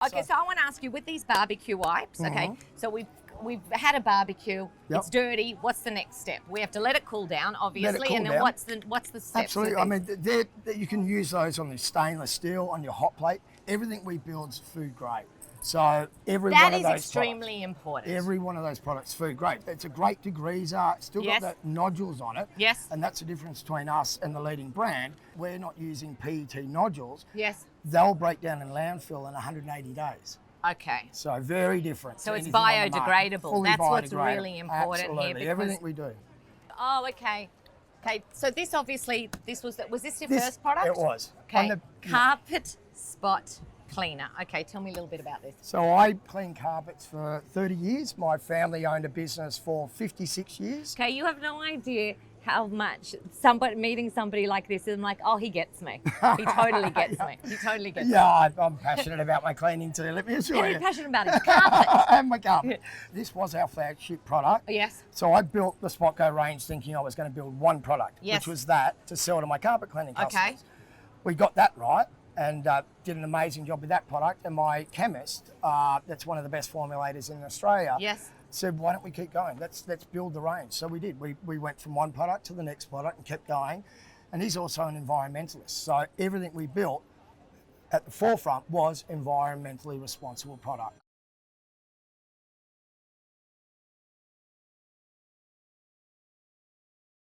Okay, so I want to ask you, with these barbecue wipes, okay, so we've had a barbecue, it's dirty, what's the next step? We have to let it cool down, obviously, and then what's the steps? Absolutely, I mean, you can use those on the stainless steel, on your hot plate. Everything we build's food grade. So every one of those That is extremely important. Every one of those products, food grade. It's a great degreaser. It's still got the nodules on it. Yes. And that's the difference between us and the leading brand. We're not using PET nodules. Yes. They'll break down in landfill in 180 days. Okay. So very different. So it's biodegradable. That's what's really important Absolutely. here. Everything we do. Oh, okay. Okay, so this obviously, was this your first product? It was. Okay, carpet spot cleaner. Okay, tell me a little bit about this. So I cleaned carpets for 30 years. My family owned a business for 56 years. Okay, you have no idea how much meeting somebody like this, I'm like, oh, he gets me. He totally gets me. He totally gets me. Yeah, I'm passionate about my cleaning too. Let me assure you. And you're passionate about his carpet. And my carpet. This was our flagship product. Yes. So I built the SpotGo range thinking I was going to build one product, which was that, to sell to my carpet cleaning customers. Okay. We got that right and did an amazing job with that product. And my chemist, that's one of the best formulators in Australia, said, why don't we keep going? Let's build the range. So we did. We went from one product to the next product and kept going. And he's also an environmentalist. So everything we built at the forefront was environmentally responsible product.